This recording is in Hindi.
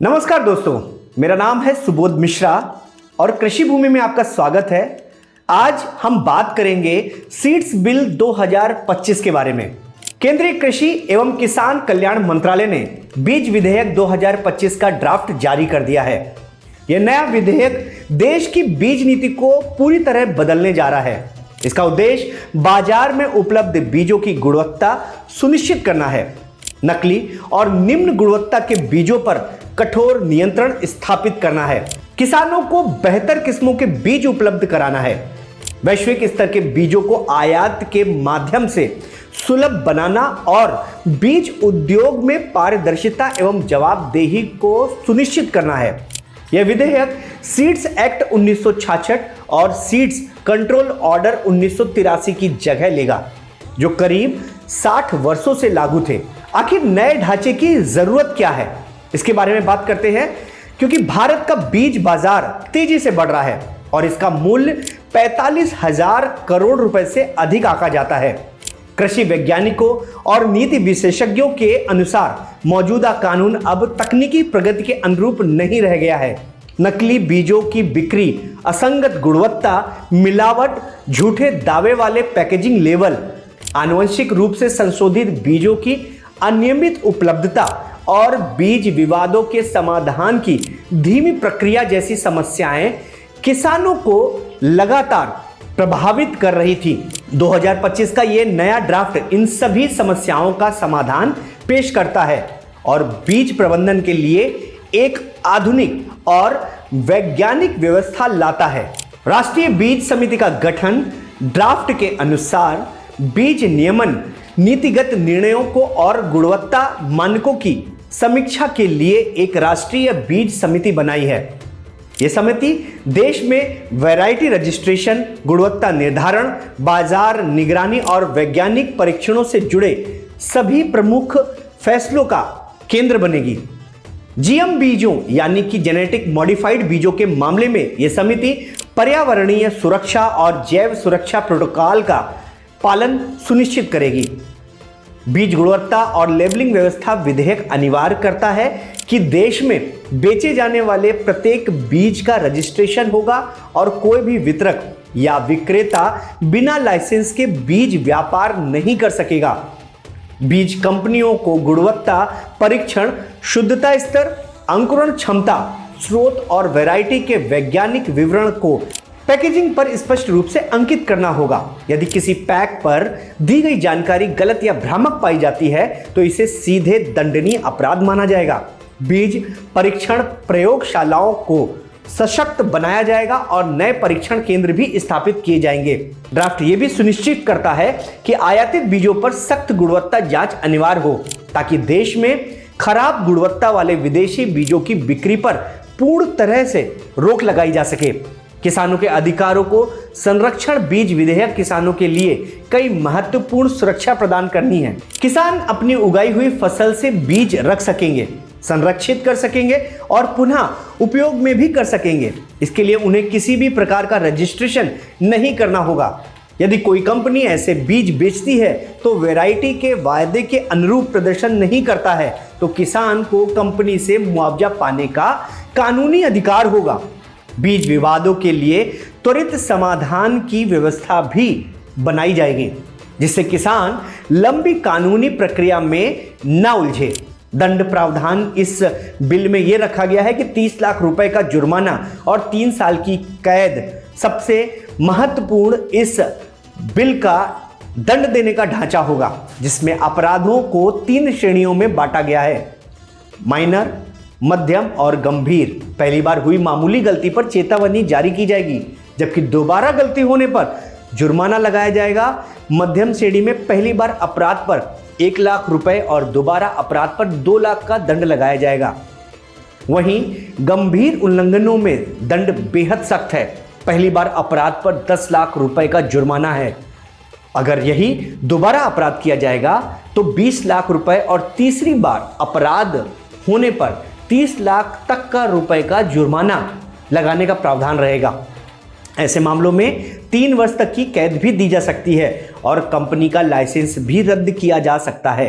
नमस्कार दोस्तों, मेरा नाम है सुबोध मिश्रा और कृषि भूमि में आपका स्वागत है। आज हम बात करेंगे सीड्स बिल 2025 के बारे में। केंद्रीय कृषि एवं किसान कल्याण मंत्रालय ने बीज विधेयक 2025 का ड्राफ्ट जारी कर दिया है। यह नया विधेयक देश की बीज नीति को पूरी तरह बदलने जा रहा है। इसका उद्देश्य बाजार में उपलब्ध बीजों की गुणवत्ता सुनिश्चित करना है, नकली और निम्न गुणवत्ता के बीजों पर कठोर नियंत्रण स्थापित करना है, किसानों को बेहतर किस्मों के बीज उपलब्ध कराना है, वैश्विक स्तर के बीजों को आयात के माध्यम से सुलभ बनाना और बीज उद्योग में पारदर्शिता एवं जवाबदेही को सुनिश्चित करना है। यह विधेयक सीड्स एक्ट 1966 और सीड्स कंट्रोल ऑर्डर 1983 की जगह लेगा, जो करीब 60 वर्षों से लागू थे। आखिर नए ढांचे की जरूरत क्या है, इसके बारे में बात करते हैं। क्योंकि भारत का बीज बाजार तेजी से बढ़ रहा है और इसका मूल्य 45,000 करोड़ रुपए से अधिक आंका जाता है। कृषि वैज्ञानिकों और नीति विशेषज्ञों के अनुसार मौजूदा कानून अब तकनीकी प्रगति के अनुरूप नहीं रह गया है। नकली बीजों की बिक्री, असंगत गुणवत्ता, मिलावट, झूठे दावे वाले पैकेजिंग लेबल, आनुवंशिक रूप से संशोधित बीजों की अनियमित उपलब्धता और बीज विवादों के समाधान की धीमी प्रक्रिया जैसी समस्याएं किसानों को लगातार प्रभावित कर रही थी। 2025 का यह नया ड्राफ्ट इन सभी समस्याओं का समाधान पेश करता है और बीज प्रबंधन के लिए एक आधुनिक और वैज्ञानिक व्यवस्था लाता है। राष्ट्रीय बीज समिति का गठन ड्राफ्ट के अनुसार बीज नियमन, नीतिगत निर्णयों को और गुणवत्ता मानकों की समीक्षा के लिए एक राष्ट्रीय बीज समिति बनाई है। यह समिति देश में वैरायटी रजिस्ट्रेशन, गुणवत्ता निर्धारण, बाजार निगरानी और वैज्ञानिक परीक्षणों से जुड़े सभी प्रमुख फैसलों का केंद्र बनेगी। जीएम बीजों यानी कि जेनेटिक मॉडिफाइड बीजों के मामले में यह समिति पर्यावरणीय सुरक्षा और जैव सुरक्षा प्रोटोकॉल का पालन सुनिश्चित करेगी। बीज गुणवत्ता और लेबलिंग व्यवस्था विधेयक अनिवार्य करता है कि देश में बेचे जाने वाले प्रत्येक बीज का रजिस्ट्रेशन होगा और कोई भी वितरक या विक्रेता बिना लाइसेंस के बीज व्यापार नहीं कर सकेगा। बीज कंपनियों को गुणवत्ता परीक्षण, शुद्धता स्तर, अंकुरण क्षमता, स्रोत और वैरायटी के वैज्ञानिक विवरण को पैकेजिंग पर स्पष्ट रूप से अंकित करना होगा। यदि किसी पैक पर दी गई जानकारी गलत या भ्रामक पाई जाती है तो इसे सीधे दंडनीय अपराध माना जाएगा। बीज परीक्षण प्रयोगशालाओं को सशक्त बनाया जाएगा और नए परीक्षण केंद्र भी स्थापित किए जाएंगे। ड्राफ्ट ये भी सुनिश्चित करता है कि आयातित बीजों पर सख्त गुणवत्ता जांच अनिवार्य हो, ताकि देश में खराब गुणवत्ता वाले विदेशी बीजों की बिक्री पर पूर्ण तरह से रोक लगाई जा सके। किसानों के अधिकारों को संरक्षण बीज विधेयक किसानों के लिए कई महत्वपूर्ण सुरक्षा प्रदान करनी है। किसान अपनी उगाई हुई फसल से बीज रख सकेंगे, संरक्षित कर सकेंगे और पुनः उपयोग में भी कर सकेंगे। इसके लिए उन्हें किसी भी प्रकार का रजिस्ट्रेशन नहीं करना होगा। यदि कोई कंपनी ऐसे बीज बेचती है तो वैरायटी के वायदे के अनुरूप प्रदर्शन नहीं करता है तो किसान को कंपनी से मुआवजा पाने का कानूनी अधिकार होगा। बीज विवादों के लिए त्वरित समाधान की व्यवस्था भी बनाई जाएगी, जिससे किसान लंबी कानूनी प्रक्रिया में न उलझे। दंड प्रावधान इस बिल में यह रखा गया है कि 30 लाख रुपए का जुर्माना और 3 साल की कैद। सबसे महत्वपूर्ण इस बिल का दंड देने का ढांचा होगा, जिसमें अपराधों को 3 श्रेणियों में बांटा गया है: माइनर, मध्यम और गंभीर। पहली बार हुई मामूली गलती पर चेतावनी जारी की जाएगी, जबकि दोबारा गलती होने पर जुर्माना लगाया जाएगा। मध्यम श्रेणी में पहली बार अपराध पर 1 लाख रुपए और दोबारा अपराध पर 2 लाख का दंड लगाया जाएगा। वहीं गंभीर उल्लंघनों में दंड बेहद सख्त है। पहली बार अपराध पर 10 लाख रुपए का जुर्माना है। अगर यही दोबारा अपराध किया जाएगा तो 20 लाख रुपए और तीसरी बार अपराध होने पर 30 लाख तक का रुपए का जुर्माना लगाने का प्रावधान रहेगा। ऐसे मामलों में 3 वर्ष तक की कैद भी दी जा सकती है और कंपनी का लाइसेंस भी रद्द किया जा सकता है।